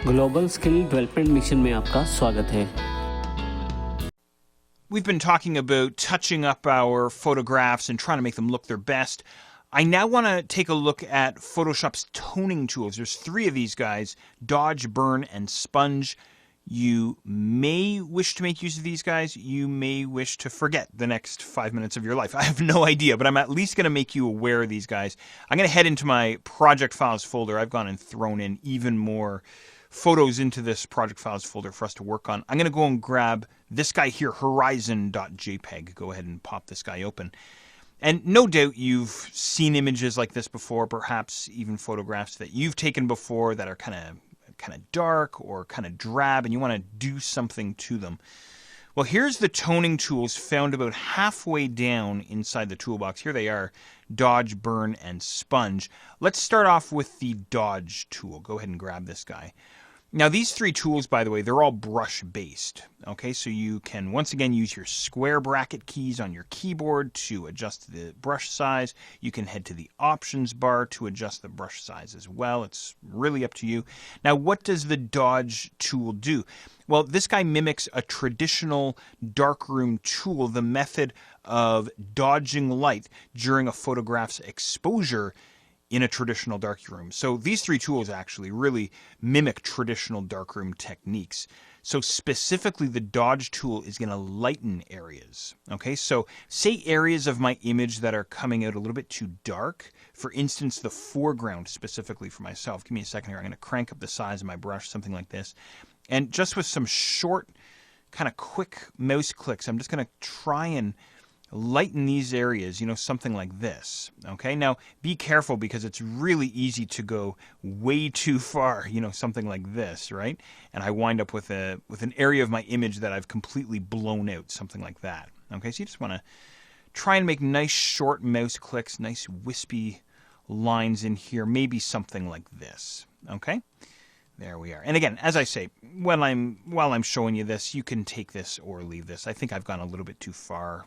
Global skill development mission में आपका स्वागत है। We've been talking about touching up our photographs and trying to make them look their best. I now want to take a look at Photoshop's toning tools. There's 3 of these guys, Dodge, Burn, and Sponge. You may wish to make use of these guys. You may wish to forget the next 5 minutes of your life. I have no idea, but I'm at least going to make you aware of these guys. I'm going to head into my project files folder. I've gone and thrown in even more photos into this project files folder for us to work on. I'm going to go and grab this guy here, horizon.jpg. Go ahead and pop this guy open. And no doubt you've seen images like this before, perhaps even photographs that you've taken before that are kind of dark or kind of drab, and you want to do something to them. Well, here's the toning tools found about halfway down inside the toolbox. Here they are, Dodge, Burn, and Sponge. Let's start off with the Dodge tool. Go ahead and grab this guy. Now, these 3 tools, by the way, they're all brush-based. Okay, so you can, once again, use your square bracket keys on your keyboard to adjust the brush size. You can head to the options bar to adjust the brush size as well. It's really up to you. Now, what does the Dodge tool do? Well, this guy mimics a traditional darkroom tool, the method of dodging light during a photograph's exposure in a traditional darkroom. So these 3 tools actually really mimic traditional darkroom techniques. So specifically, the Dodge tool is going to lighten areas. Okay, so say areas of my image that are coming out a little bit too dark. For instance, the foreground specifically for myself. Give me a second here. I'm going to crank up the size of my brush, something like this. And just with some short, kind of quick mouse clicks, I'm just going to try and lighten these areas, something like this. Okay, now be careful because it's really easy to go way too far, something like this, right? And I wind up with an area of my image that I've completely blown out, something like that. Okay, so you just want to try and make nice short mouse clicks, nice wispy lines in here, maybe something like this. Okay? There we are. And again, as I say, while I'm showing you this, you can take this or leave this. I think I've gone a little bit too far,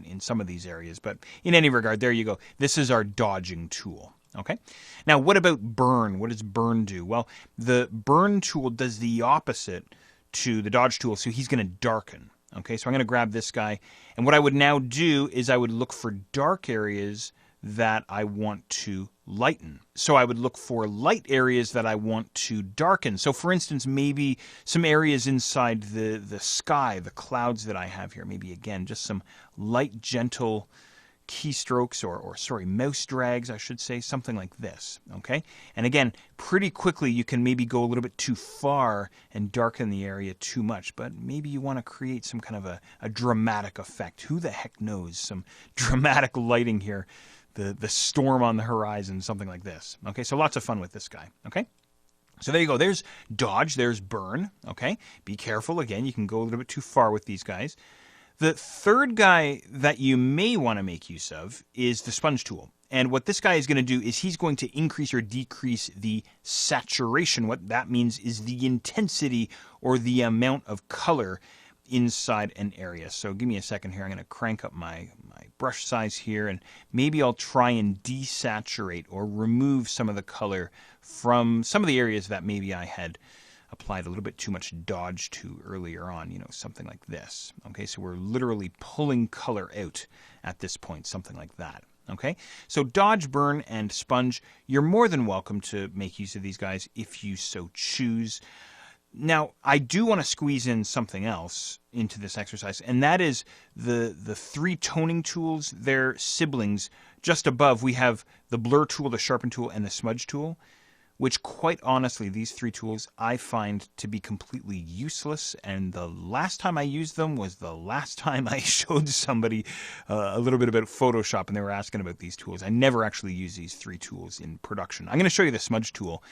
in some of these areas. But in any regard, there you go. This is our dodging tool. Okay? Now, what about burn? What does burn do? Well, the burn tool does the opposite to the dodge tool, so he's going to darken. Okay, so I'm going to grab this guy. And what I would now do is I would look for dark areas that I want to lighten. So I would look for light areas that I want to darken. So for instance, maybe some areas inside the sky, the clouds that I have here, maybe again, just some light, gentle keystrokes or mouse drags, I should say, something like this. Okay. And again, pretty quickly, you can maybe go a little bit too far and darken the area too much, but maybe you want to create some kind of a dramatic effect. Who the heck knows? Some dramatic lighting here. The storm on the horizon, something like this. Okay, so lots of fun with this guy. Okay, so there you go. There's dodge, there's burn. Okay, be careful. Again, you can go a little bit too far with these guys. The third guy that you may want to make use of is the sponge tool. And what this guy is going to do is he's going to increase or decrease the saturation. What that means is the intensity or the amount of color inside an area. So give me a second here. I'm going to crank up my brush size here, and maybe I'll try and desaturate or remove some of the color from some of the areas that maybe I had applied a little bit too much dodge to earlier on, something like this. Okay, so we're literally pulling color out at this point, something like that. Okay, so dodge, burn, and sponge, you're more than welcome to make use of these guys if you so choose. Now, I do want to squeeze in something else into this exercise, and that is the 3 toning tools, their siblings. Just above, we have the blur tool, the sharpen tool, and the smudge tool, which quite honestly, these 3 tools I find to be completely useless, and the last time I used them was the last time I showed somebody a little bit about Photoshop, and they were asking about these tools. I never actually use these 3 tools in production. I'm going to show you the smudge tool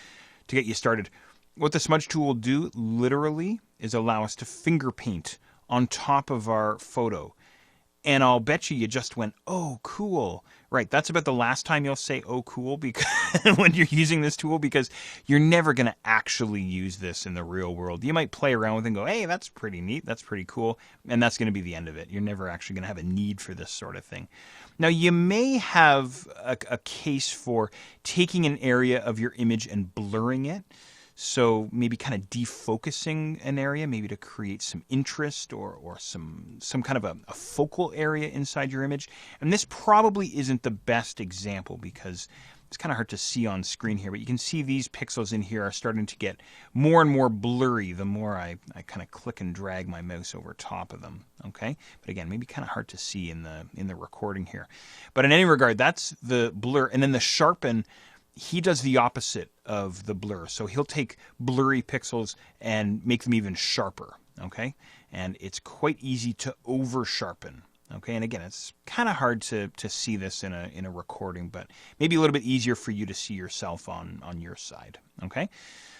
to get you started. What the smudge tool will do, literally, is allow us to finger paint on top of our photo. And I'll bet you just went, oh, cool. Right, that's about the last time you'll say, oh, cool, because when you're using this tool, because you're never going to actually use this in the real world. You might play around with it and go, hey, that's pretty neat, that's pretty cool, and that's going to be the end of it. You're never actually going to have a need for this sort of thing. Now, you may have a case for taking an area of your image and blurring it. So maybe kind of defocusing an area, maybe to create some interest or some kind of a focal area inside your image. And this probably isn't the best example because it's kind of hard to see on screen here, but you can see these pixels in here are starting to get more and more blurry the more I kind of click and drag my mouse over top of them. Okay, but again, maybe kind of hard to see in the recording here. But in any regard, that's the blur, and then the sharpen. He does the opposite of the blur. So he'll take blurry pixels and make them even sharper. Okay, and it's quite easy to over sharpen. Okay, and again, it's kind of hard to see this in a recording, but maybe a little bit easier for you to see yourself on your side. Okay,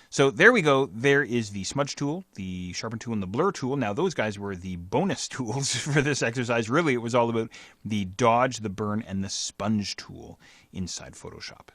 so there we go. There is the smudge tool, the sharpen tool, and the blur tool. Now, those guys were the bonus tools for this exercise. Really, it was all about the dodge, the burn, and the sponge tool inside Photoshop.